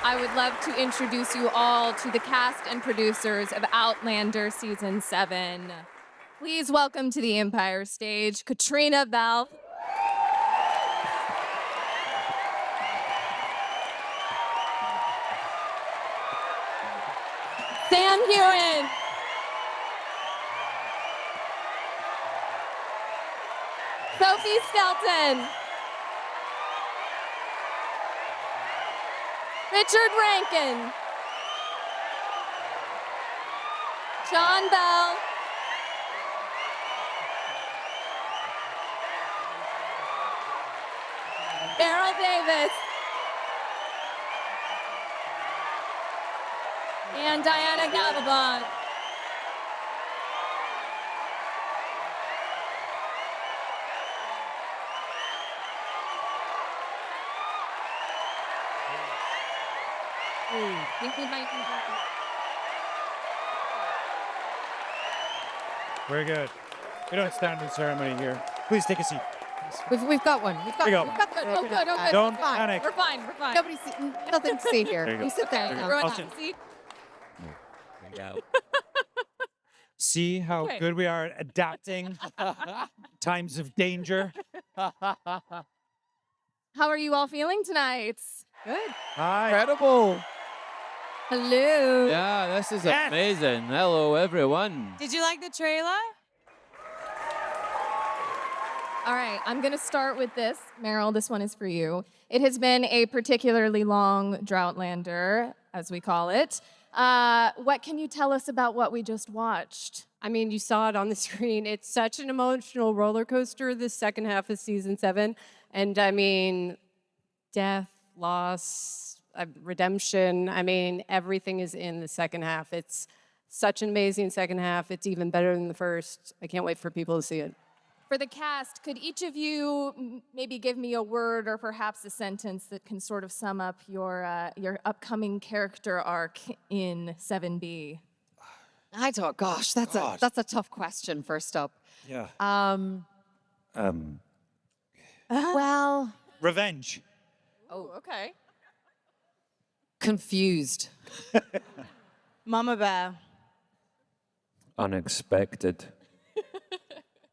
I would love to introduce you all to the cast and producers of Outlander Season 7. Please welcome to the Empire stage, Katrina Balfe, Sam Heughan, Sophie Skelton, Richard Rankin, John Bell, Beryl Davis, and Diana Gabaldon. Think we might be Very good. We don't stand in ceremony here. Please take a seat. We've got one. There you go. We've got good. Oh, good. Oh, good. Don't fine. panic. We're fine. We're fine. Nobody see, nothing to see here. There you go. You sit there. There you go. Everyone I'll have sit. a seat. See how Okay. good we are at adapting times of danger. How are you all feeling tonight? Good. Hi. Incredible. Hello. Yeah, this is Yes. amazing. Hello, everyone. Did you like the trailer? All right, I'm going to start with this. Meryl, this one is for you. It has been a particularly long Droughtlander, as we call it. What can you tell us about what we just watched? I mean, you saw it on the screen. It's such an emotional roller coaster, the second half of season 7. And I mean, death, loss, redemption. I mean, everything is in the second half. It's such an amazing second half. It's even better than the first. I can't wait for people to see it. For the cast, could each of you maybe give me a word or perhaps a sentence that can sort of sum up your upcoming character arc in 7B? I don't. Gosh, that's a tough question. First up, Yeah. well, Revenge. Oh, okay. confused. Mama Bear. Unexpected.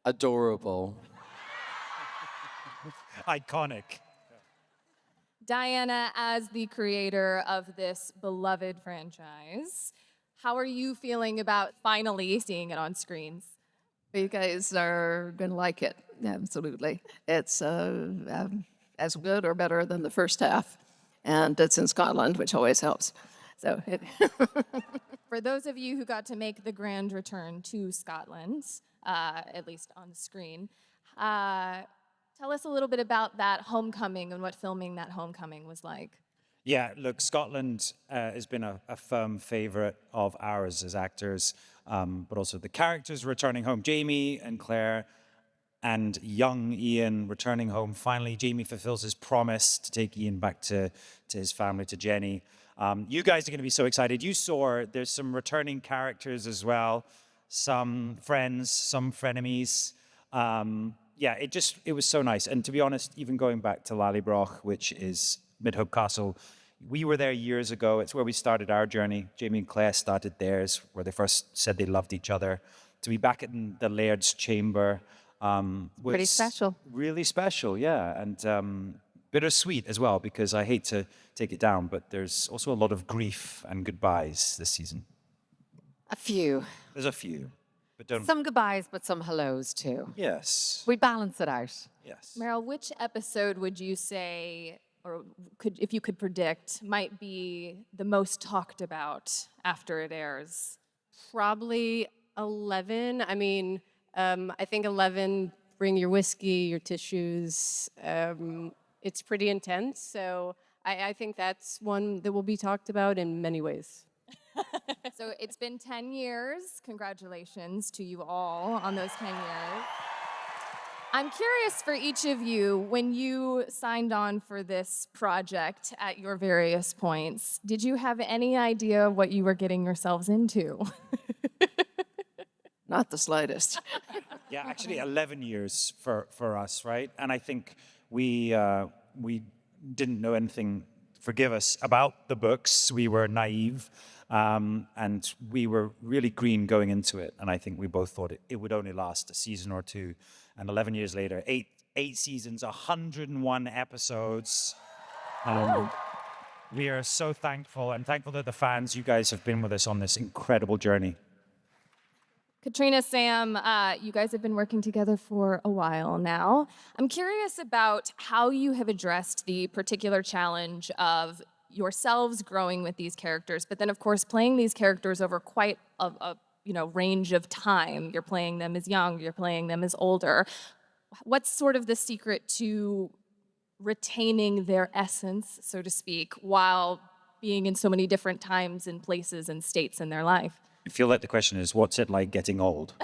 Adorable. Iconic. Diana, as the creator of this beloved franchise, how are you feeling about finally seeing it on screens? You guys are going to like it. Absolutely. It's as good or better than the first half. And it's in Scotland, which always helps. So it For those of you who got to make the grand return to Scotland, at least on the screen, tell us a little bit about that homecoming and what filming that homecoming was like. Yeah, look, Scotland has been a firm favorite of ours as actors, but also the characters returning home. Jamie and Claire and young Ian returning home. Finally, Jamie fulfills his promise to take Ian back to his family, to Jenny. You guys are going to be so excited. You saw there's some returning characters as well, some friends, some frenemies. Yeah, it was so nice. And to be honest, even going back to Lallybroch, which is Midhope Castle, we were there years ago. It's where we started our journey. Jamie and Claire started theirs, where they first said they loved each other. To be back in the Laird's chamber was Pretty special. Really special, yeah. And bittersweet as well, because I hate to take it down, but there's also a lot of grief and goodbyes this season. A few. There's a few, but don't. Some goodbyes, but some hellos too. Yes. We balance it out. Yes. Meryl, which episode would you say, or if you could predict, might be the most talked about after it airs? Probably 11. I mean, I think 11, bring your whiskey, your tissues. It's pretty intense. So I think that's one that will be talked about in many ways. So it's been 10 years. Congratulations to you all on those 10 years. I'm curious for each of you, when you signed on for this project at your various points, did you have any idea of what you were getting yourselves into? not the slightest. Yeah, actually 11 years for us, right? And I think we didn't know anything forgive us, about the books. We were naive, and we were really green going into it. And I think we both thought it would only last a season or two. And 11 years later, eight seasons, 101 episodes. We are so thankful, and thankful that the fans, you guys have been with us on this incredible journey. Katrina, Sam, you guys have been working together for a while now. I'm curious about how you have addressed the particular challenge of yourselves growing with these characters, but then of course playing these characters over quite a range of time. You're playing them as young, you're playing them as older. What's sort of the secret to retaining their essence, so to speak, while being in so many different times and places and states in their life? I feel like the question is, what's it like getting old?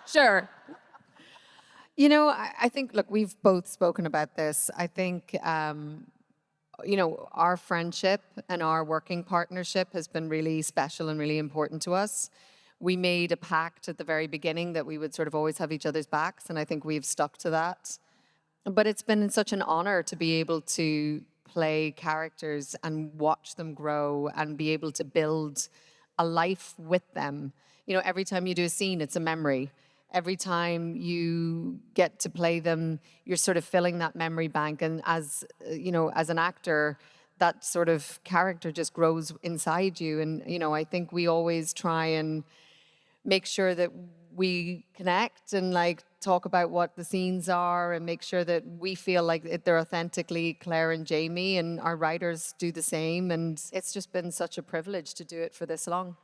Sure. You know, I think, look, we've both spoken about this. I think, our friendship and our working partnership has been really special and really important to us. We made a pact at the very beginning that we would sort of always have each other's backs, and I think we've stuck to that. But it's been such an honor to be able to play characters and watch them grow and be able to build a life with them. Every time you do a scene, it's a memory. Every time you get to play them, you're sort of filling that memory bank. And as an actor, that sort of character just grows inside you. And, I think we always try and make sure that we connect and talk about what the scenes are and make sure that we feel like they're authentically Claire and Jamie, and our writers do the same. And it's just been such a privilege to do it for this long.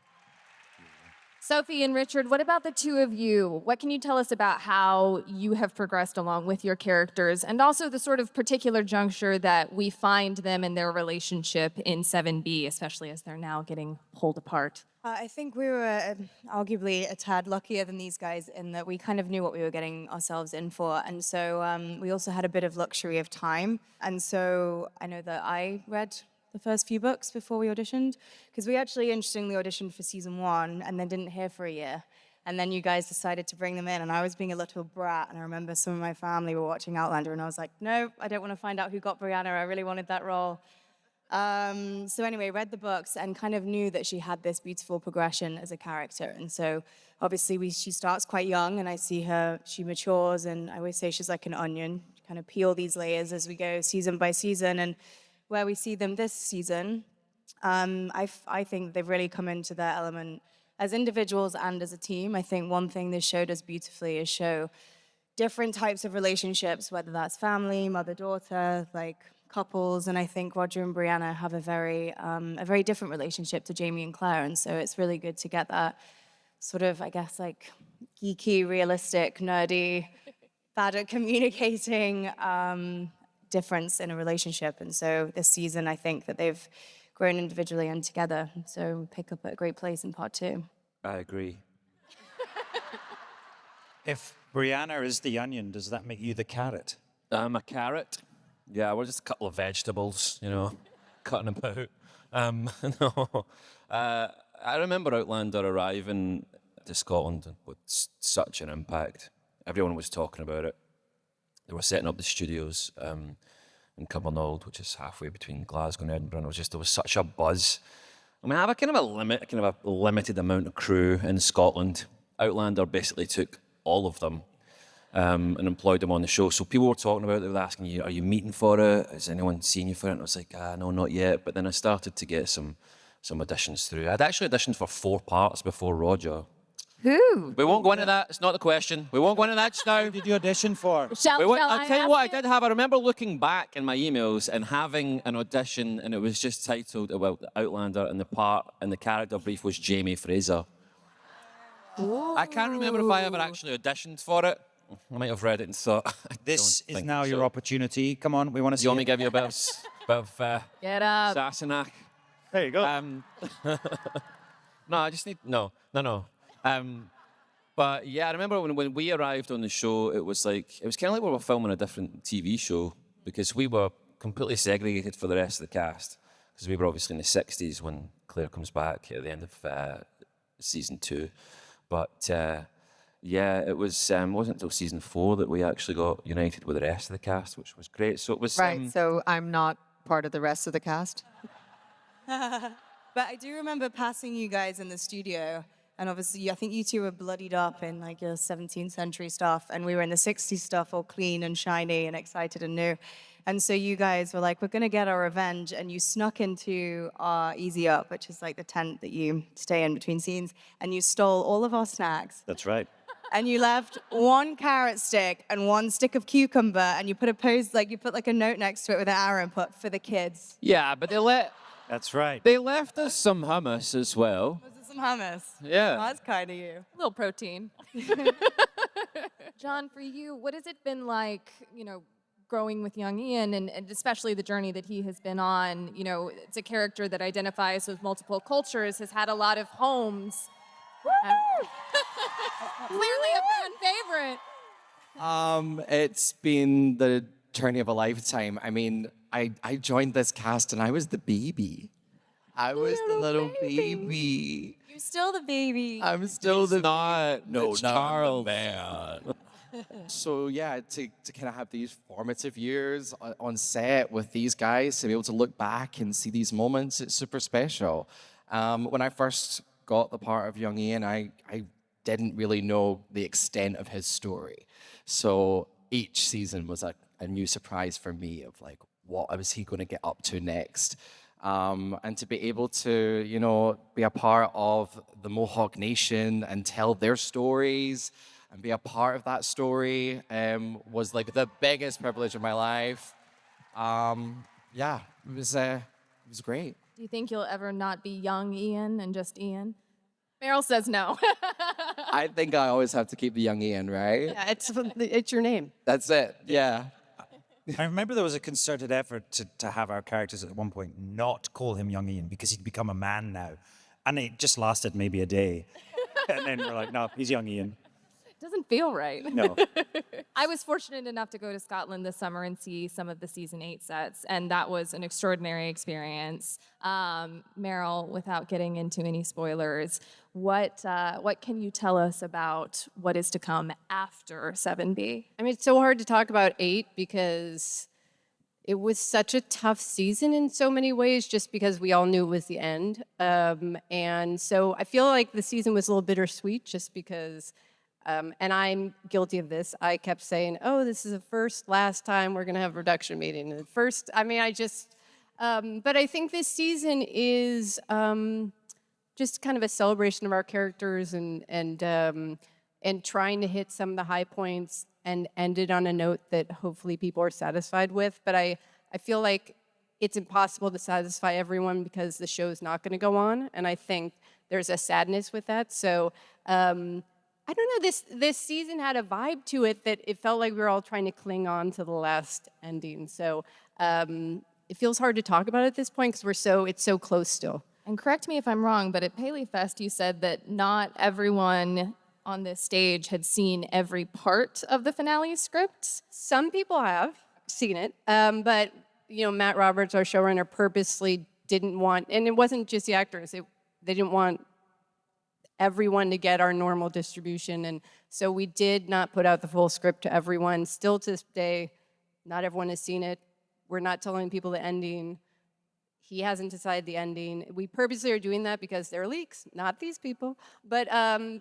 Sophie and Richard, what about the two of you? What can you tell us about how you have progressed along with your characters, and also the sort of particular juncture that we find them in their relationship in 7B, especially as they're now getting pulled apart? I think we were arguably a tad luckier than these guys in that we kind of knew what we were getting ourselves in for. And so we also had a bit of luxury of time. And so I know that I read the first few books before we auditioned, because we actually interestingly auditioned for season 1 and then didn't hear for a year. And then you guys decided to bring them in, and I was being a little brat, and I remember some of my family were watching Outlander, and I was like, no, I don't want to find out who got Brianna. I really wanted that role. So anyway, read the books and kind of knew that she had this beautiful progression as a character. And so obviously she starts quite young, and I see her, she matures, and I always say she's like an onion, kind of peel these layers as we go season by season. And where we see them this season, I think they've really come into their element as individuals and as a team. I think one thing this showed us beautifully is show different types of relationships, whether that's family, mother-daughter, couples. And I think Roger and Brianna have a very different relationship to Jamie and Claire. And so it's really good to get that sort of, I guess, geeky, realistic, nerdy, bad at communicating difference in a relationship. And so this season, I think that they've grown individually and together. So pick up at a great place in part 2. I agree. If Brianna is the onion, does that make you the carrot? I'm a carrot. Yeah, we're just a couple of vegetables, cutting about. No. I remember Outlander arriving to Scotland with such an impact. Everyone was talking about it. They were setting up the studios in Cumbernauld, which is halfway between Glasgow and Edinburgh. And there was such a buzz. I mean, I have a kind of a limited amount of crew in Scotland. Outlander basically took all of them and employed them on the show. So people were talking about it. They were asking you, "Are you meeting for it? Has anyone seen you for it?" And I was like, "No, not yet." But then I started to get some auditions through. I'd actually auditioned for 4 parts before Roger. Who? We won't go into that. It's not the question. We won't go into that just now. Who did you audition for? I'll tell you what I did have. I remember looking back in my emails and having an audition, and it was just titled about Outlander, and the character brief was Jamie Fraser. Ooh. I can't remember if I ever actually auditioned for it. I might have read it and thought. This is now your opportunity. Come on, we want to see. You want me to give you a bit of Get up. Sassenach? There you go. No, I just need no. But yeah, I remember when we arrived on the show, it was kind of like we were filming a different TV show, because we were completely segregated for the rest of the cast, because we were obviously in the 60s when Claire comes back at the end of season 2. But yeah, it wasn't until season 4 that we actually got united with the rest of the cast, which was great. So it was Right. So I'm not part of the rest of the cast. But I do remember passing you guys in the studio, and obviously I think you two were bloodied up in like your 17th century stuff, and we were in the 60s stuff, all clean and shiny and excited and new. And so you guys were like, we're gonna get our revenge, and you snuck into our Easy Up, which is like the tent that you stay in between scenes, and you stole all of our snacks. That's right. And you left one carrot stick and one stick of cucumber, and you put like a note next to it with an arrow and put for the kids. Yeah, but That's right. they left us some hummus as well. Was it some hummus? Yeah. Oh, that's kind of you. A little protein. John, for you, what has it been like, growing with young Ian and especially the journey that he has been on? It's a character that identifies with multiple cultures, has had a lot of homes. Clearly a fan favorite. It's been the journey of a lifetime. I mean, I joined this cast and I was the baby. I was the little baby. You're still the baby. I'm still the Not No, it's not Charles. man. So yeah, to kind of have these formative years on set with these guys, to be able to look back and see these moments, it's super special. When I first got the part of young Ian, I didn't really know the extent of his story. So each season was a new surprise for me of like, what was he going to get up to next? And to be able to, be a part of the Mohawk Nation and tell their stories and be a part of that story was like the biggest privilege of my life. Yeah, it was great. Do you think you'll ever not be young Ian and just Ian? Meryl says no. I think I always have to keep the young Ian, right? Yeah, it's your name. That's it. Yeah. I remember there was a concerted effort to have our characters at one point not call him young Ian because he'd become a man now. And it just lasted maybe a day. And then we're like, no, he's young Ian. Doesn't feel right. No. I was fortunate enough to go to Scotland this summer and see some of the season 8 sets, and that was an extraordinary experience. Meryl, without getting into any spoilers, what can you tell us about what is to come after 7B? I mean, it's so hard to talk about 8 because it was such a tough season in so many ways, just because we all knew it was the end. And so I feel like the season was a little bittersweet just because, and I'm guilty of this, I kept saying, oh, this is the last time we're going to have a production meeting. And but I think this season is just kind of a celebration of our characters and trying to hit some of the high points and end it on a note that hopefully people are satisfied with. But I feel like it's impossible to satisfy everyone because the show's not going to go on, and I think there's a sadness with that. So I don't know, this season had a vibe to it that it felt like we were all trying to cling on to the last ending. So it feels hard to talk about it at this point because it's so close still. And correct me if I'm wrong, but at Paley Fest you said that not everyone on this stage had seen every part of the finale script. Some people have seen it, but Matt Roberts, our showrunner, purposely didn't want, and it wasn't just the actors, they didn't want everyone to get our normal distribution, and so we did not put out the full script to everyone. Still to this day, not everyone has seen it. We're not telling people the ending. He hasn't decided the ending. We purposely are doing that because there are leaks, not these people, but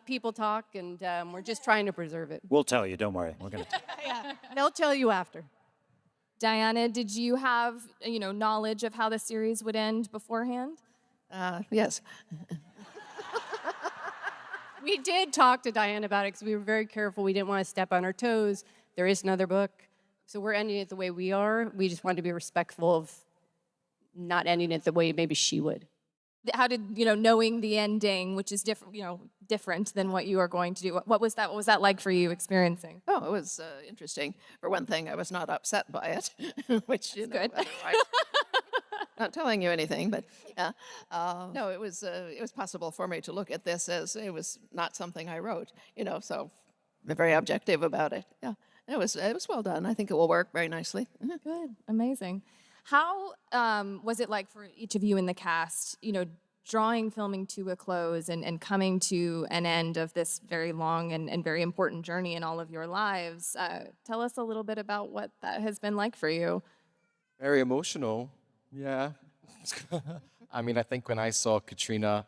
people talk, and we're just trying to preserve it. We'll tell you, don't worry. We're going to. They'll tell you after. Diana, did you have knowledge of how the series would end beforehand? Yes. We did talk to Diane about it because we were very careful. We didn't want to step on her toes. There is another book. So we're ending it the way we are. We just wanted to be respectful of not ending it the way maybe she would. How did knowing the ending, which is different than what you are going to do? What was that like for you experiencing? Oh, it was interesting. For one thing, I was not upset by it, which good. Not telling you anything, but yeah. No, it was possible for me to look at this as it was not something I wrote, so I'm very objective about it. Yeah, it was well done. I think it will work very nicely. Good, amazing. How was it like for each of you in the cast, drawing filming to a close and coming to an end of this very long and very important journey in all of your lives? Tell us a little bit about what that has been like for you. Very emotional. Yeah. I mean, I think when I saw Katrina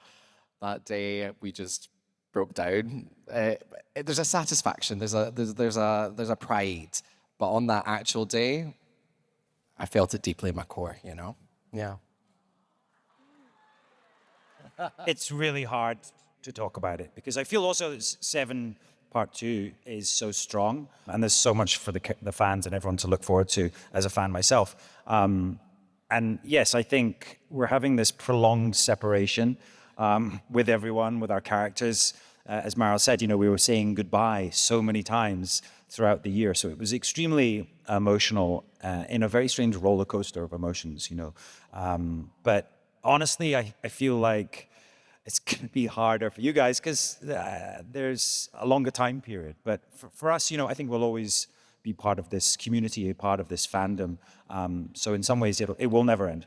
that day, we just broke down. There's a satisfaction, there's a pride, but on that actual day, I felt it deeply in my core. Yeah. It's really hard to talk about it because I feel also that Seven Part 2 is so strong and there's so much for the fans and everyone to look forward to as a fan myself. And yes, I think we're having this prolonged separation with everyone, with our characters. As Meryl said, we were saying goodbye so many times throughout the year. So it was extremely emotional in a very strange roller coaster of emotions, But honestly, I feel like it's going to be harder for you guys because there's a longer time period. But for us, I think we'll always be part of this community, a part of this fandom. So in some ways, it will never end.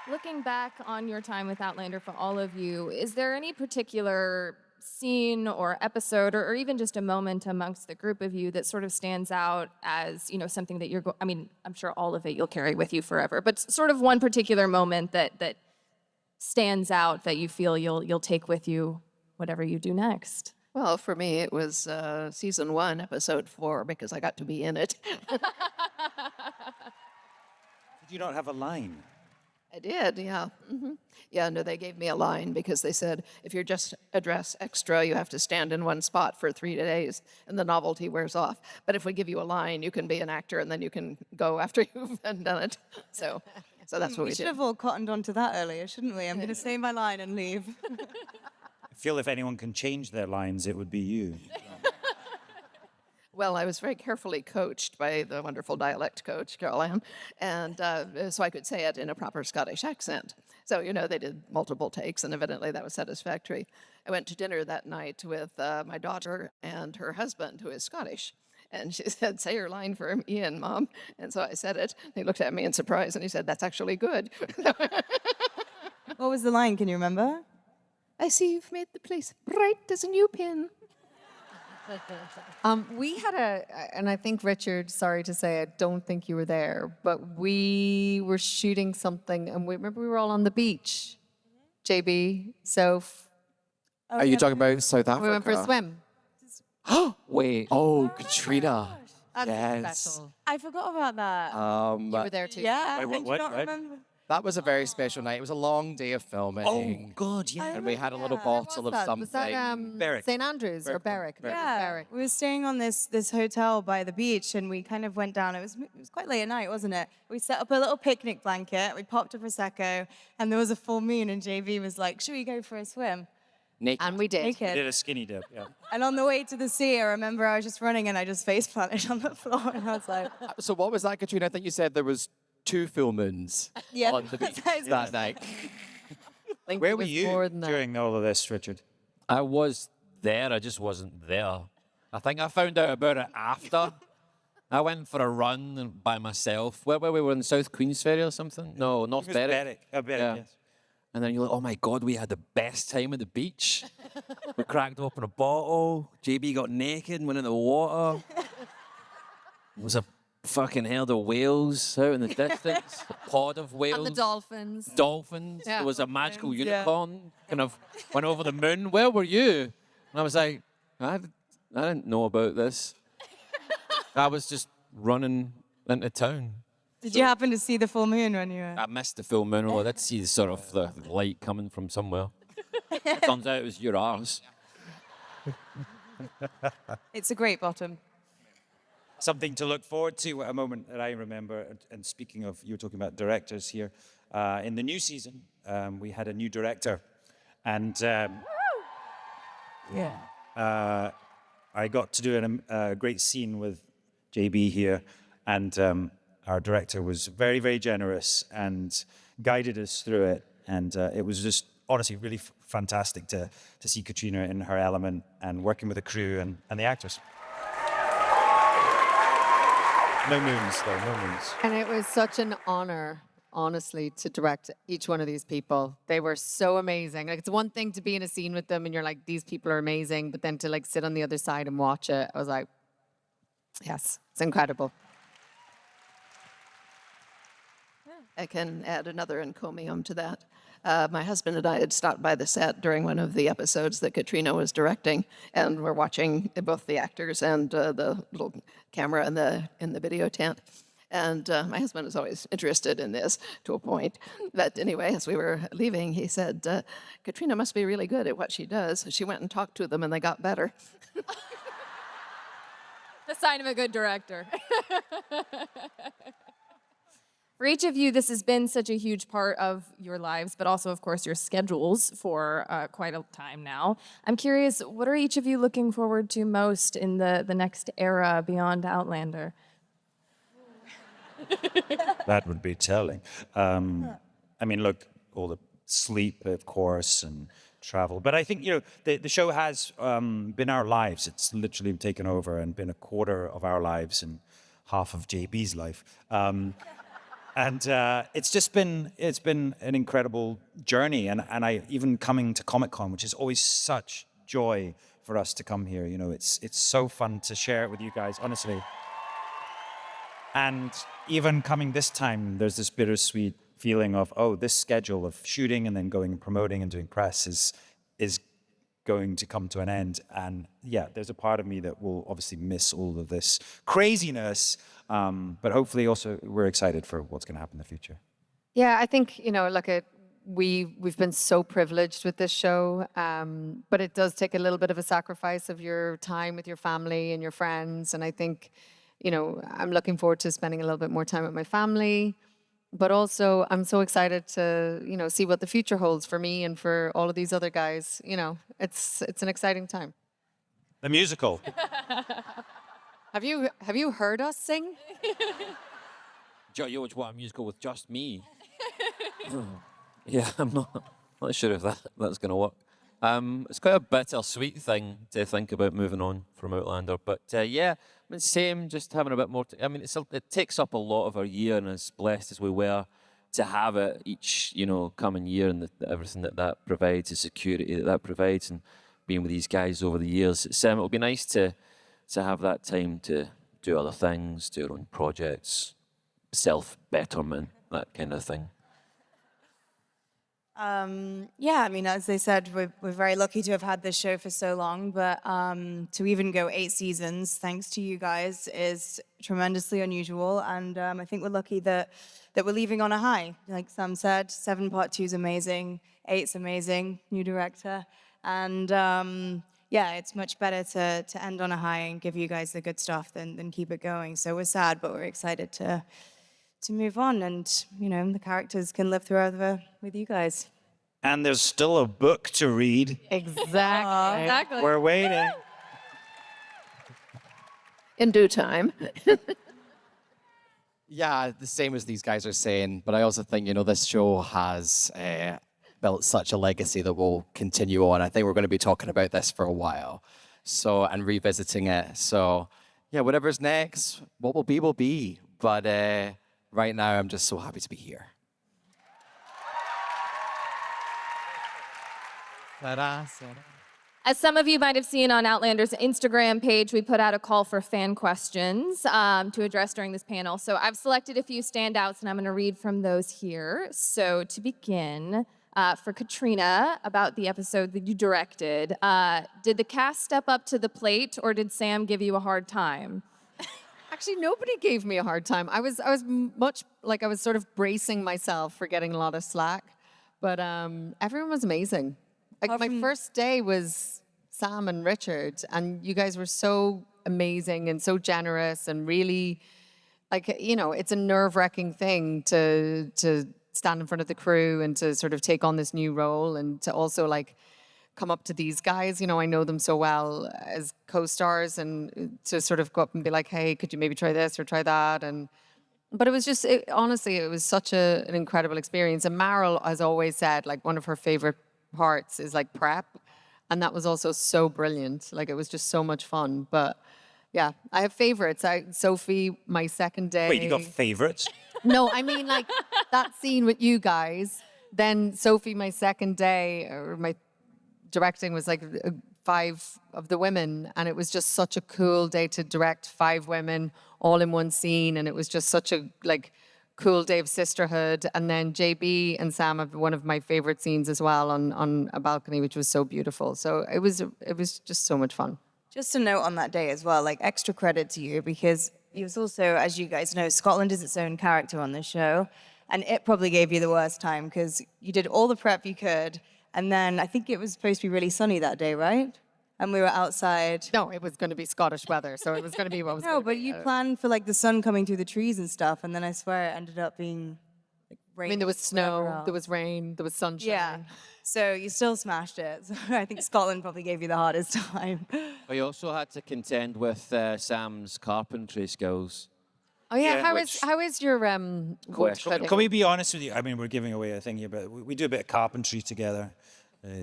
Looking back on your time with Outlander for all of you, is there any particular scene or episode or even just a moment amongst the group of you that sort of stands out as, something that I'm sure all of it you'll carry with you forever, but sort of one particular moment that stands out that you feel you'll take with you whatever you do next? Well, for me, it was season 1, episode 4, because I got to be in it. Did you not have a line? I did, yeah. Yeah, no, they gave me a line because they said, if you're just a dress extra, you have to stand in one spot for 3 days and the novelty wears off. But if we give you a line, you can be an actor and then you can go after you've done it. So that's what we We should did. have all cottoned onto that earlier, shouldn't we? I'm going to say my line and leave. I feel if anyone can change their lines, it would be you. Well, I was very carefully coached by the wonderful dialect coach, Carol Ann, and so I could say it in a proper Scottish accent. So, they did multiple takes, and evidently that was satisfactory. I went to dinner that night with my daughter and her husband, who is Scottish. And she said, say your line for Ian, Mom. And so I said it. He looked at me in surprise, and he said, that's actually good. What was the line? Can you remember? I see you've made the place bright as a new pin. We had and I think Richard, sorry to say, I don't think you were there, but we were shooting something, and remember we were all on the beach. JB, Soph, Are you talking about South Africa? we went for a swim. Wait. Oh, Katrina. That's Yes. special. I forgot about that. You were there too. Yeah, Wait, I do not what? remember. That was a very special night. It was a long day of filming. Oh, God, yeah. And we had a little Yeah. bottle of something. Was that Berwick. St. Andrews or Berwick? Yeah, Berwick. we were staying on this hotel by the beach, and we kind of went down. It was quite late at night, wasn't it? We set up a little picnic blanket. We popped a prosecco, and there was a full moon. And JV was like, "Should we go for a swim?" Naked. And we did. Naked. Did a skinny dip, yeah. And on the way to the sea, I remember I was just running, and I just face planted on the floor, and I was like, So what was that, Katrina? I think you said there was 2 full moons "Yeah." on the beach That is- that night. I think Where it were was you more than that. during all of this, Richard? I was there, I just wasn't there. I think I found out about it after. I went for a run by myself. Where we were in South Queensferry or something? No, North Berwick. Berwick, Yeah. yes. And then you're like, oh my God, we had the best time at the beach. We cracked open a bottle. JB got naked and went in the water. There was a fucking herd of whales out in the distance. A pod of whales. And the dolphins. Dolphins. Yeah. There was a magical unicorn. Kind of went over the moon. Where were you? And I was like, I didn't know about this. I was just running into town. Did you happen to see the full moon when you were? I missed the full moon. Although I did see sort of the light coming from somewhere. It turns out it was your arse. It's a great bottom. Something to look forward to, a moment that I remember. And speaking of, you were talking about directors here. In the new season, we had a new director. And I got to do a great scene with JB here. And our director was very, very generous and guided us through it. And it was just honestly really fantastic to see Katrina in her element and working with the crew and the actors. No moons, though, no moons. And it was such an honor, honestly, to direct each one of these people. They were so amazing. Like, it's one thing to be in a scene with them and you're like, these people are amazing, but then to like sit on the other side and watch it, I was like, yes, it's incredible. I can add another encomium to that. My husband and I had stopped by the set during one of the episodes that Katrina was directing, and we're watching both the actors and the little camera in the video tent. And my husband is always interested in this to a point. But anyway, as we were leaving, he said, Katrina must be really good at what she does. She went and talked to them, and they got better. The sign of a good director. For each of you, this has been such a huge part of your lives, but also, of course, your schedules for quite a time now. I'm curious, what are each of you looking forward to most in the next era beyond Outlander? That would be telling. I mean, look, all the sleep, of course, and travel. But I think, the show has been our lives. It's literally taken over and been a quarter of our lives and half of JB's life. And it's been an incredible journey. And I even coming to Comic-Con, which is always such joy for us to come here. It's so fun to share it with you guys, honestly. And even coming this time, there's this bittersweet feeling of, this schedule of shooting and then going and promoting and doing press is going to come to an end. And yeah, there's a part of me that will obviously miss all of this craziness. But hopefully also we're excited for what's going to happen in the future. Yeah, I think, we've been so privileged with this show, but it does take a little bit of a sacrifice of your time with your family and your friends. And I think, I'm looking forward to spending a little bit more time with my family, but also I'm so excited to, see what the future holds for me and for all of these other guys. It's an exciting time. The musical. Have you heard us sing? You always want a musical with just me. Yeah, I'm not sure if that's going to work. It's quite a bittersweet thing to think about moving on from Outlander. But same, just having a bit more. It takes up a lot of our year, and as blessed as we were to have it each, coming year, and everything that provides, the security that provides, and being with these guys over the years. It'll be nice to have that time to do other things, do our own projects, self-betterment, that kind of thing. As they said, we're very lucky to have had this show for so long, but to even go 8 seasons, thanks to you guys, is tremendously unusual. And I think we're lucky that we're leaving on a high. Like Sam said, 7 Part 2 is amazing, 8's amazing, new director. And it's much better to end on a high and give you guys the good stuff than keep it going. So we're sad, but we're excited to move on, and the characters can live forever with you guys. And there's still a book to read. Exactly. We're waiting. In due time. Yeah, the same as these guys are saying, but I also think, this show has built such a legacy that will continue on. I think we're going to be talking about this for a while, and revisiting it. So, yeah, whatever's next, what will be, will be. But right now, I'm just so happy to be here. As some of you might have seen on Outlander's Instagram page, we put out a call for fan questions to address during this panel. So I've selected a few standouts, and I'm going to read from those here. So to begin, for Katrina, about the episode that you directed, did the cast step up to the plate, or did Sam give you a hard time? Actually, nobody gave me a hard time. I was sort of bracing myself for getting a lot of slack, but everyone was amazing. My first day was Sam and Richard, and you guys were so amazing and so generous, and really, it's a nerve-wracking thing to stand in front of the crew and to sort of take on this new role, and to also come up to these guys. I know them so well as co-stars, and to sort of go up and be like, hey, could you maybe try this or try that? But it was just, honestly, it was such an incredible experience. And Meryl has always said, one of her favorite parts is prep. And that was also so brilliant. It was just so much fun. But yeah, I have favorites. Sophie, my second day. Wait, you got favorites? No, I mean that scene with you guys. Then Sophie, my second day, or my directing was 5 of the women, and it was just such a cool day to direct 5 women all in one scene, and it was just such a Cool Dave sisterhood, and then JB and Sam have one of my favorite scenes as well on a balcony, which was so beautiful. So it was just so much fun. Just a note on that day as well, like extra credit to you because it was also, as you guys know, Scotland is its own character on the show. And it probably gave you the worst time because you did all the prep you could. And then I think it was supposed to be really sunny that day, right? And we were outside. No, it was going to be Scottish weather, so it was going to be what was. No, but you planned for like the sun coming through the trees and stuff. And then I swear it ended up being like rain. I mean, there was whatever snow, else. there was rain, there was sunshine. Yeah. So you still smashed it. So I think Scotland probably gave you the hardest time. We also had to contend with Sam's carpentry skills. Oh yeah, Yeah, how is your Question. Can we be honest with you? I mean, we're giving away a thing here, but we do a bit of carpentry together,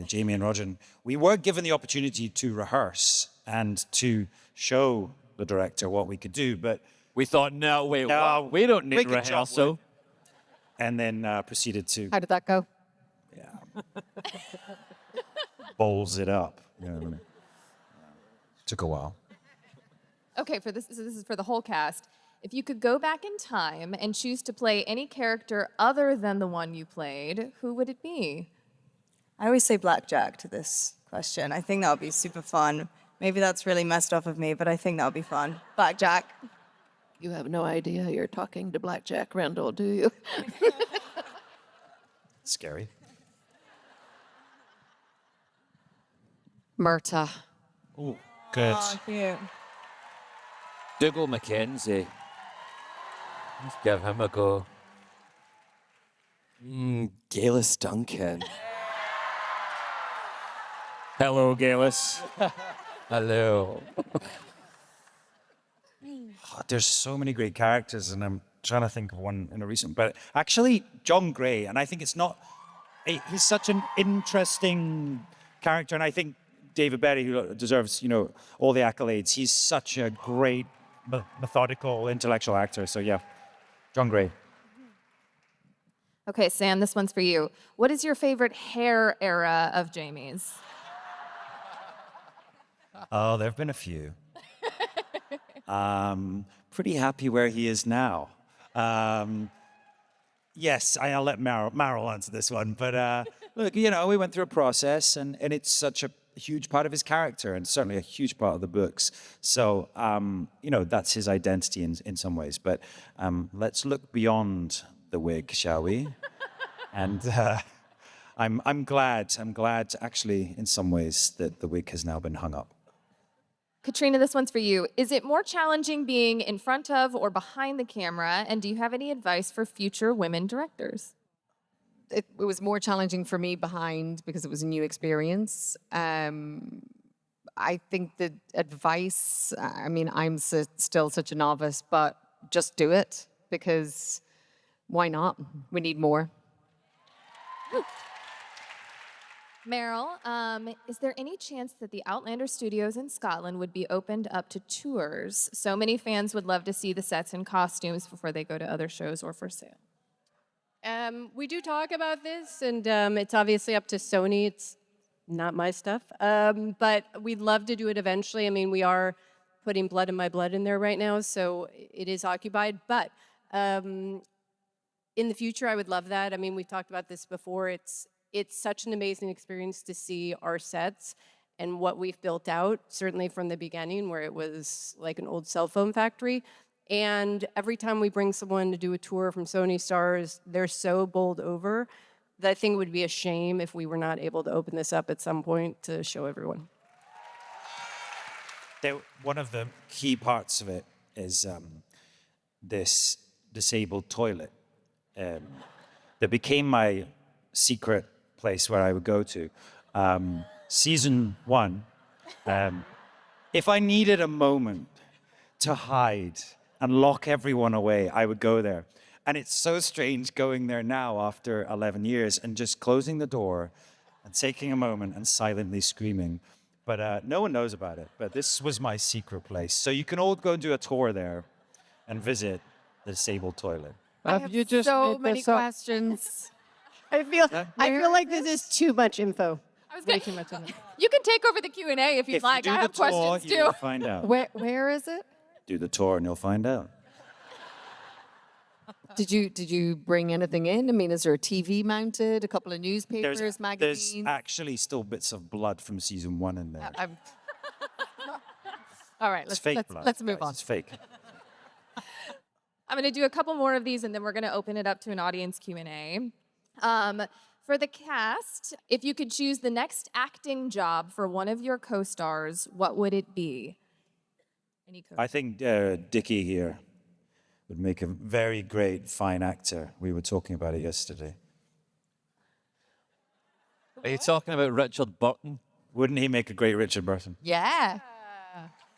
Jamie and Roger. And we were given the opportunity to rehearse and to show the director what we could do, but We thought, no, wait, No, what? We don't need we could jump rehearsal. and then proceeded to How did that go? balls it up. You know what I mean? Took a while. Okay, so this is for the whole cast. If you could go back in time and choose to play any character other than the one you played, who would it be? I always say blackjack to this question. I think that would be super fun. Maybe that's really messed up of me, but I think that would be fun. Blackjack. You have no idea you're talking to Blackjack Rendell, do you? Scary. Murta. Oh, good. Cute. Dougal Mackenzie. Let's give him a go. Galis Duncan. Hello, Galis. Hello. Oh, there's so many great characters, and I'm trying to think of one in a recent. But actually, John Gray, and I think it's not. He's such an interesting character, and I think David Berry, who deserves, all the accolades. He's such a great, methodical, intellectual actor. So yeah, John Gray. Okay, Sam, this one's for you. What is your favorite hair era of Jamie's? Oh, there have been a few. Pretty happy where he is now. Yes, I'll let Meryl answer this one. But look, we went through a process, and it's such a huge part of his character, and certainly a huge part of the books. So, that's his identity in some ways. But let's look beyond the wig, shall we? And I'm glad actually in some ways that the wig has now been hung up. Katrina, this one's for you. Is it more challenging being in front of or behind the camera? And do you have any advice for future women directors? It was more challenging for me behind because it was a new experience. I think the advice, I mean, I'm still such a novice, but just do it because why not? We need more. Meryl, is there any chance that the Outlander studios in Scotland would be opened up to tours? So many fans would love to see the sets and costumes before they go to other shows or for sale. We do talk about this, and it's obviously up to Sony. It's not my stuff, but we'd love to do it eventually. I mean, we are putting Blood in My Blood in there right now, so it is occupied. But in the future, I would love that. I mean, we've talked about this before. It's such an amazing experience to see our sets and what we've built out, certainly from the beginning, where it was like an old cell phone factory. And every time we bring someone to do a tour from Sony Stars, they're so bowled over that I think it would be a shame if we were not able to open this up at some point to show everyone. One of the key parts of it is this disabled toilet that became my secret place where I would go to. Season 1, if I needed a moment to hide and lock everyone away, I would go there. And it's so strange going there now after 11 years and just closing the door and taking a moment and silently screaming. But no one knows about it. But this was my secret place. So you can all go and do a tour there and visit the disabled toilet. Have you just so many questions. I feel like this is too much info. Way too much info. You can take over the Q&A if you'd If like. you do I have the tour, questions you'll too. find out. Where is it? Do the tour and you'll find out. Did you bring anything in? I mean, is there a TV mounted? A couple of newspapers, There's magazines? actually still bits of blood from season 1 in there. I'm- All right, It's fake blood. let's move guys, on. It's fake. I'm going to do a couple more of these, and then we're going to open it up to an audience Q&A. For the cast, if you could choose the next acting job for one of your co-stars, what would it be? Any co- I think Dickie here would make a very great, fine actor. We were talking about it yesterday. Are you talking about Richard Burton? Wouldn't he make a great Richard Burton? Yeah.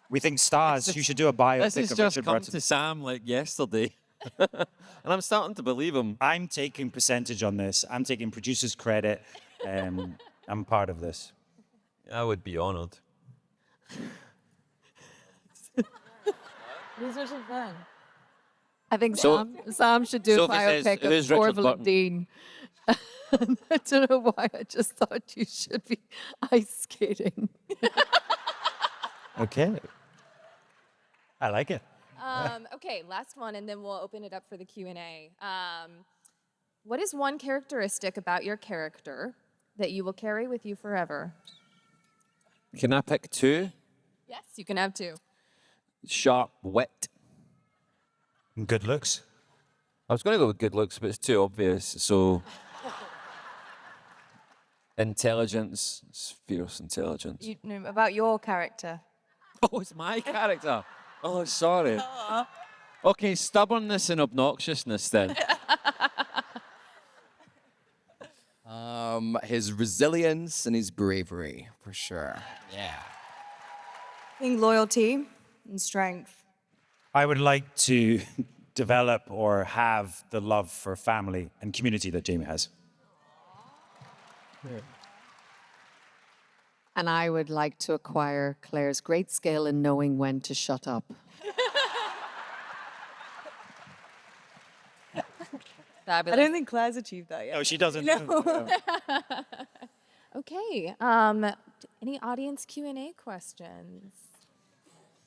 We think stars. You should do a This biopic has of just Richard come Burton. to Sam like yesterday. And I'm starting to believe him. I'm taking percentage on this. I'm taking producer's credit. I'm part of this. I would be honoured. These are some fun. I think So- Sam should do a Sophie says, biopic "Who is of Richard Orville and Burton?" Dean. I don't know why. I just thought you should be ice skating. Okay. I like it. Okay, last one, and then we'll open it up for the Q&A. What is one characteristic about your character that you will carry with you forever? Can I pick two? Yes, you can have two. Sharp wit. Good looks. I was going to go with good looks, but it's too obvious. So, intelligence. It's fierce intelligence. You know, about your character. Oh, it's my character. Oh, sorry. Okay, stubbornness and obnoxiousness then. His resilience and his bravery, for sure. Yeah. I think loyalty and strength. I would like to develop or have the love for family and community that Jamie has. And I would like to acquire Claire's great skill in knowing when to shut up. I don't think Claire's achieved that yet. No, she doesn't. Okay, any audience Q&A questions?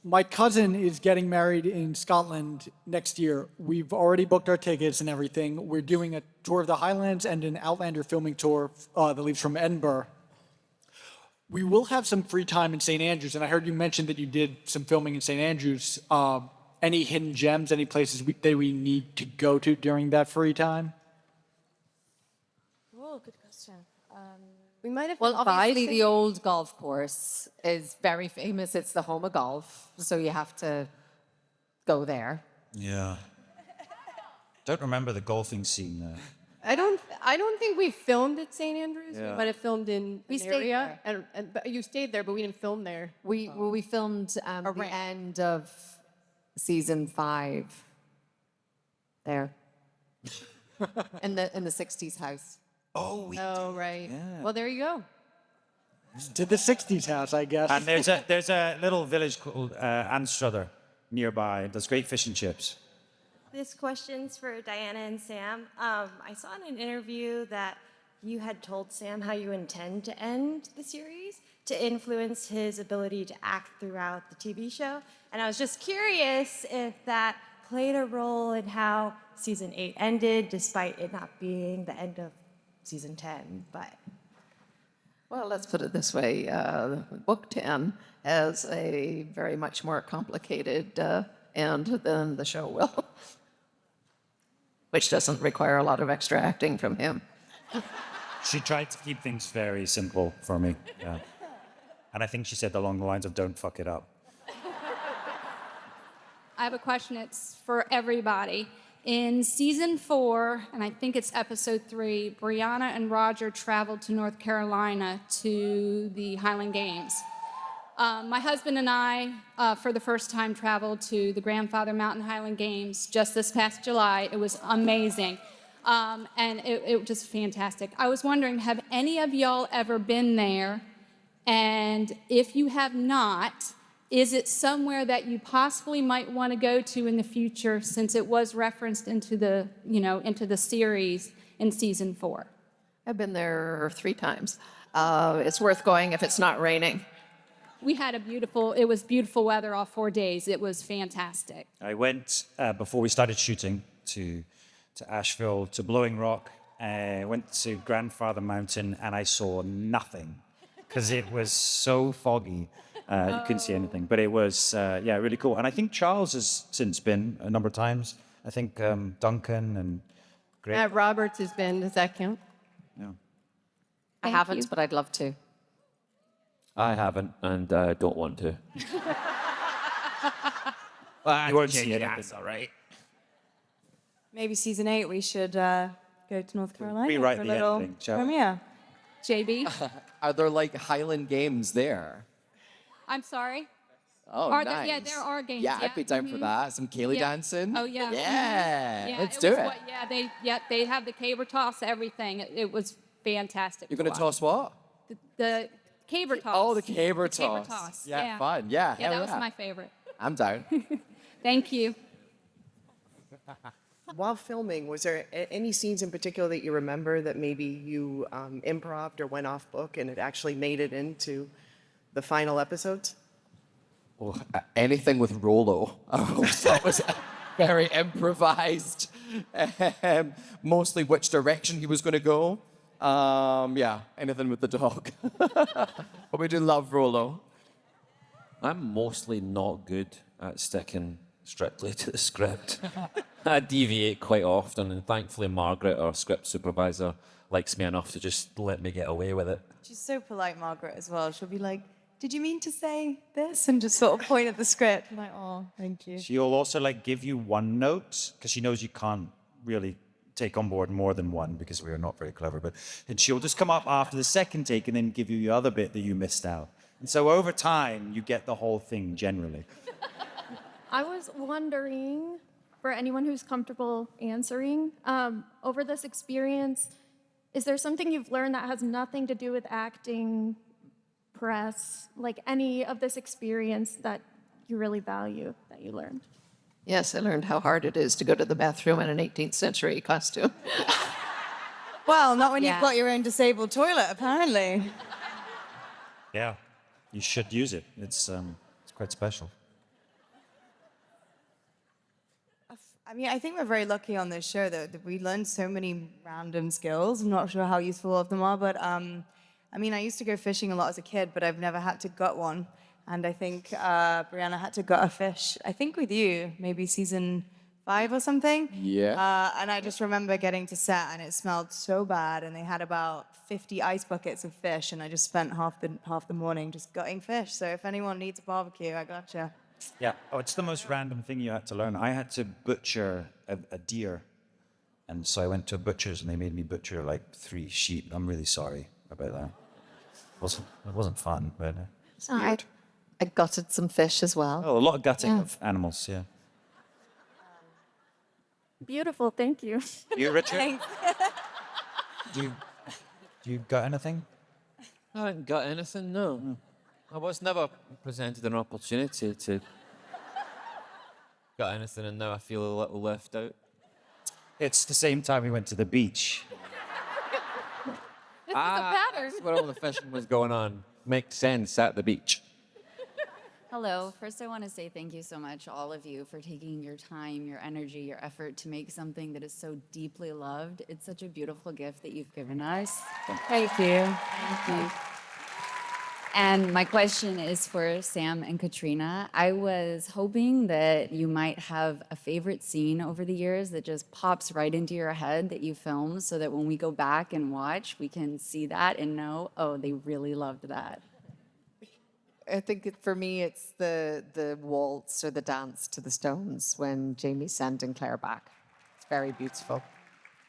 My cousin is getting married in Scotland next year. We've already booked our tickets and everything. We're doing a tour of the Highlands and an Outlander filming tour that leaves from Edinburgh. We will have some free time in St. Andrews, and I heard you mention that you did some filming in St. Andrews. Any hidden gems, any places that we need to go to during that free time? Oh, good question. We might have Well, to buy obviously, some- the old golf course is very famous. It's the home of golf, so you have to go there. Yeah. Don't remember the golfing scene there. I don't think we filmed at St. Andrews. Yeah. We might have filmed in We an stayed area, but you stayed there, but we didn't film there. We filmed the end of season 5 there in the 60s house. Oh, Oh, right. Well, there you go. To the 60s house, I guess. And there's a little village called Anstruther nearby. It does great fish and chips. This question's for Diana and Sam. I saw in an interview that you had told Sam how you intend to end the series to influence his ability to act throughout the TV show. And I was just curious if that played a role in how season 8 ended, despite it not being the end of season 10. But Well, let's put it this way. Book 10 has a very much more complicated end than the show will, which doesn't require a lot of extra acting from him. She tried to keep things very simple for me. Yeah. And I think she said along the lines of "Don't fuck it up." I have a question. It's for everybody. In season 4, and I think it's episode 3, Brianna and Roger traveled to North Carolina to the Highland Games. My husband and I, for the first time, traveled to the Grandfather Mountain Highland Games just this past July. It was amazing. And it was just fantastic. I was wondering, have any of y'all ever been there? And if you have not, is it somewhere that you possibly might want to go to in the future, since it was referenced into the series in season 4? I've been there 3 times. It's worth going if it's not raining. We had it was beautiful weather all 4 days. It was fantastic. I went before we started shooting to to Asheville, to Blowing Rock. Went to Grandfather Mountain, and I saw nothing because it was so foggy. You couldn't see anything. But it was, really cool. And I think Charles has since been a number of times. I think Duncan and Greg. Roberts has been. Does that count? Yeah. I haven't, but I'd love to. I haven't, and I don't want to. You won't see it. That's all right. Maybe season 8, we should go to North Carolina Rewrite for a the little ending, shall we? premiere. JB, Are there like Highland games there? I'm sorry. Oh, Are nice. there- yeah, there are games, Yeah, yeah. I'd be down for that. Some Kaylee Yeah. dancing. Oh, yeah. Yeah, Yeah, let's it do was it. what- they have the caber toss, everything. It was fantastic. You're going to watch. toss what? The caber toss. Oh, the caber The caber toss. toss, Yeah, yeah. fun. Yeah, Yeah, hell that was yeah. my favorite. I'm down. Thank you. While filming, was there any scenes in particular that you remember that maybe you improv'd or went off book and it actually made it into the final episodes? Oh, anything with Rolo. That was very improvised. Mostly which direction he was going to go. Yeah, anything with the dog. But we do love Rolo. I'm mostly not good at sticking strictly to the script. I deviate quite often, and thankfully Margaret, our script supervisor, likes me enough to just let me get away with it. She's so polite, Margaret, as well. She'll be like, did you mean to say this? And just sort of point at the script. I'm like, oh, thank you. She'll also like give you one note because she knows you can't really take on board more than one because we are not very clever. But and she'll just come up after the second take and then give you the other bit that you missed out. And so over time, you get the whole thing generally. I was wondering, for anyone who's comfortable answering, over this experience, is there something you've learned that has nothing to do with acting, press, like any of this experience that you really value that you learned? Yes, I learned how hard it is to go to the bathroom in an 18th century costume. Well, not when Yeah. you've got your own disabled toilet, apparently. Yeah, you should use it. It's quite special. I mean, I think we're very lucky on this show that we learned so many random skills. I'm not sure how useful all of them are, but I mean, I used to go fishing a lot as a kid, but I've never had to gut one. And I think Brianna had to gut a fish, I think with you, maybe season 5 or something. Yeah. And I just remember getting to set and it smelled so bad, and they had about 50 ice buckets of fish, and I just spent half the morning just gutting fish. So if anyone needs a barbecue, I gotcha. Yeah. Oh, it's the most random thing you had to learn. I had to butcher a deer. And so I went to a butcher's and they made me butcher like 3 sheep. I'm really sorry about that. It wasn't fun, but... I gutted some fish as well. Oh, a lot of gutting of animals, yeah. Beautiful, thank you. You, Richard? Thanks. Do you gut anything? I haven't got anything, no. I was never presented an opportunity to got anything, and now I feel a little left out. It's the same time we went to the beach. This is a pattern. That's where all the fishing was going on. Makes sense at the beach. Hello. First, I want to say thank you so much, all of you, for taking your time, your energy, your effort to make something that is so deeply loved. It's such a beautiful gift that you've given us. Thank you. Thank you. And my question is for Sam and Katrina. I was hoping that you might have a favorite scene over the years that just pops right into your head that you filmed, so that when we go back and watch, we can see that and know, oh, they really loved that. I think for me, it's the waltz or the dance to the Stones when Jamie's sending Claire back. It's very beautiful.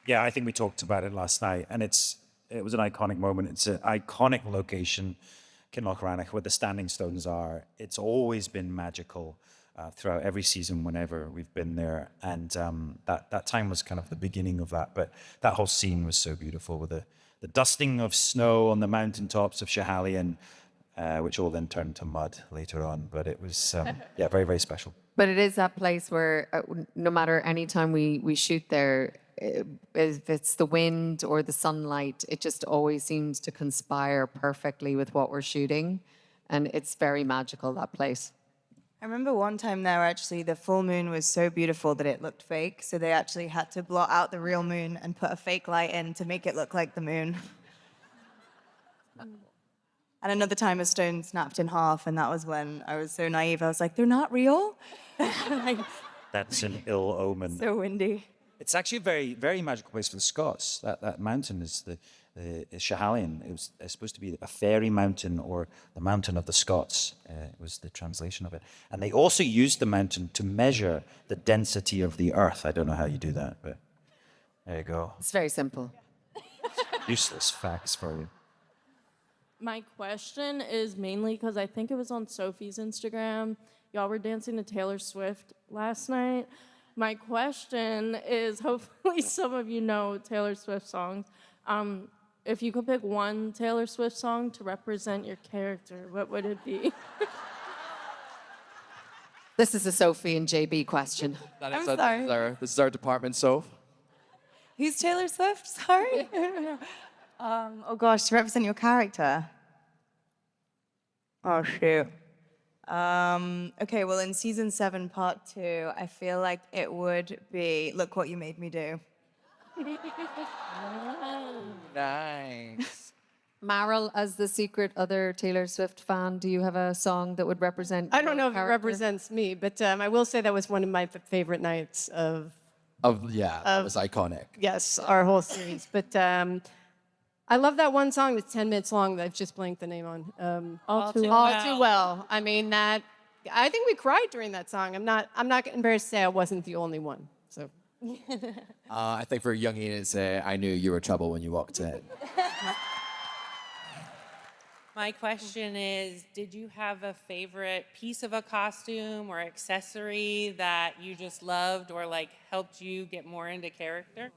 Yeah, I think we talked about it last night, and it was an iconic moment. It's an iconic location, Kinlochranach, where the Standing Stones are. It's always been magical throughout every season whenever we've been there, and that time was kind of the beginning of that. But that whole scene was so beautiful with the dusting of snow on the mountaintops of Schiehallion, which all then turned to mud later on. But it was, very, very special. But it is that place where no matter any time we shoot there, if it's the wind or the sunlight, it just always seems to conspire perfectly with what we're shooting. And it's very magical, that place. I remember one time there, actually, the full moon was so beautiful that it looked fake. So they actually had to blot out the real moon and put a fake light in to make it look like the moon. And another time, a stone snapped in half, and that was when I was so naive. I was like, they're not real? Like, That's an ill omen. so windy. It's actually a very, very magical place for the Scots. That mountain is the Schiehallion. It was supposed to be a fairy mountain or the mountain of the Scots. It was the translation of it. And they also used the mountain to measure the density of the earth. I don't know how you do that, but there you go. It's very simple. Useless facts for you. My question is mainly because I think it was on Sophie's Instagram. Y'all were dancing to Taylor Swift last night. My question is, hopefully some of you know Taylor Swift songs. If you could pick one Taylor Swift song to represent your character, what would it be? This is a Sophie and JB question. I'm sorry. This is our department, Soph. Who's Taylor Swift? Sorry. Oh gosh, to represent your character. Oh shoot. Okay, well in season 7, part 2, I feel like it would be Look What You Made Me Do. Nice. Meryl, as the secret other Taylor Swift fan, do you have a song that would represent I don't know your if it character? represents me, but I will say that was one of my favorite nights of, That was iconic. yes, our whole series. But I love that one song that's 10 minutes long that I've just blanked the name on. All Too All Well. Too Well. I mean, I think we cried during that song. I'm not embarrassed to say I wasn't the only one. So. I think for young Ian, it's I knew you were trouble when you walked in. My question is, did you have a favorite piece of a costume or accessory that you just loved or like helped you get more into character?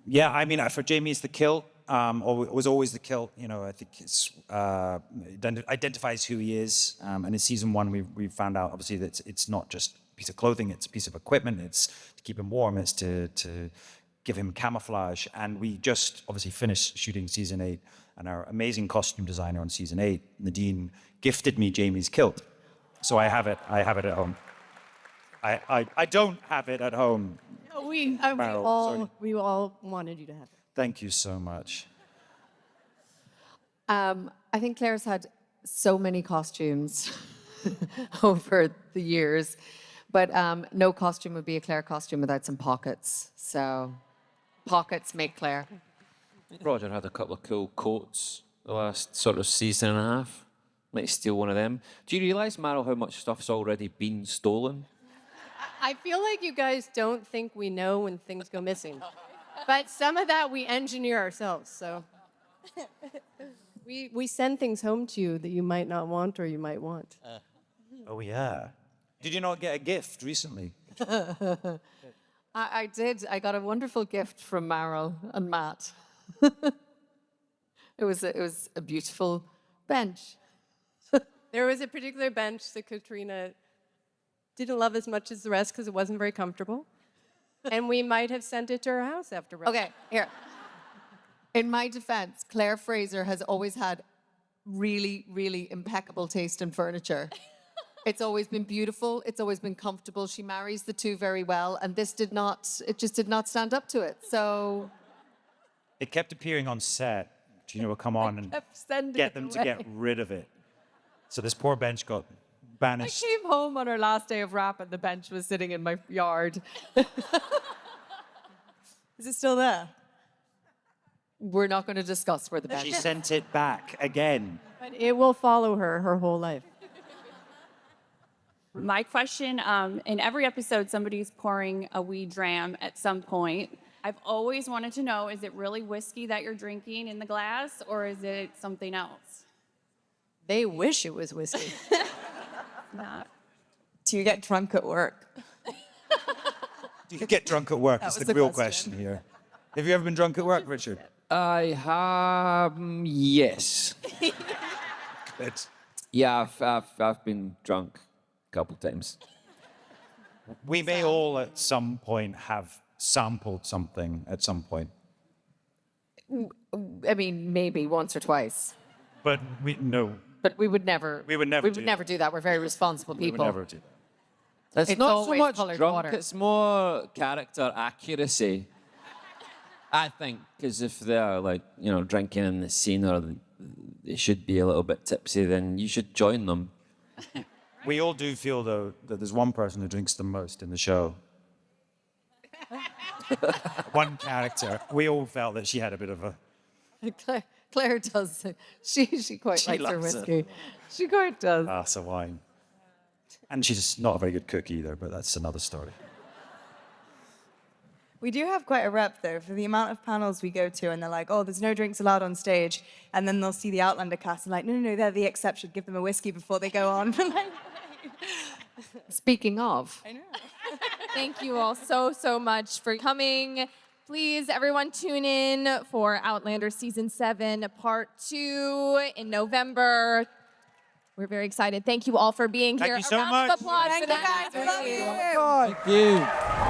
Yeah, I mean, for Jamie, it's the kill. It was always the kill. You know, I think it's identifies who he is. And in season 1, we found out obviously that it's not just a piece of clothing; it's a piece of equipment. It's to keep him warm. It's to give him camouflage. And we just obviously finished shooting season 8, and our amazing costume designer on season 8, Nadine, gifted me Jamie's kilt. So I have it. I have it at home. I don't have it at home. We all wanted you to have it. Thank you so much. I think Claire's had so many costumes over the years, but no costume would be a Claire costume without some pockets. So pockets make Claire. Roger had a couple of cool coats the last sort of season and a half. Might steal one of them. Do you realise, Meryl, how much stuff's already been stolen? I feel like you guys don't think we know when things go missing. But some of that we engineer ourselves, so. We send things home to you that you might not want or you might want. Oh, yeah. Did you not get a gift recently? I did. I got a wonderful gift from Meryl and Matt. It was a beautiful bench. There was a particular bench that Katrina didn't love as much as the rest because it wasn't very comfortable. And we might have sent it to her house afterwards. Okay, here. In my defense, Claire Fraser has always had really, really impeccable taste in furniture. It's always been beautiful. It's always been comfortable. She marries the two very well. And this just did not stand up to it. So. It kept appearing on set. Gina would come on and kept sending get it them to away. get rid of it. So this poor bench got banished. I came home on our last day of rap and the bench was sitting in my yard. Is it still there? We're not going to discuss where the bench She is. sent it back again. But it will follow her whole life. My question, in every episode, somebody's pouring a weed dram at some point. I've always wanted to know, is it really whiskey that you're drinking in the glass, or is it something else? They wish it was whiskey. Not. Do you get drunk at work? Do you get drunk at work? That That's was the the real question. question here. Have you ever been drunk at work, Richard? I have, yes. Good. Yeah, I've been drunk a couple times. We may all at some point have sampled something at some point. I mean, maybe once or twice. But we no, But we would never. We would never We do would that. never do that. We're very responsible We would people. never do that. It's, It's not so always much coloured drunk, water. it's more character accuracy. I think, because if they're like, drinking in the scene or they should be a little bit tipsy, then you should join them. We all do feel, though, that there's one person who drinks the most in the show. One character. We all felt that she had a bit of a... Claire does. She quite She likes her loves it. whiskey. She quite does. glass of wine. And she's not a very good cook either, but that's another story. We do have quite a rep, though, for the amount of panels we go to, and they're like, oh, there's no drinks allowed on stage. And then they'll see the Outlander cast and like, no, they're the exception. Give them a whiskey before they go on. Speaking of, Thank you all so much for coming. Please, everyone, tune in for Outlander Season 7, Part 2 in November. We're very excited. Thank you all for being Thank here. you so A round much. of applause for the guys. We love you. Thank you.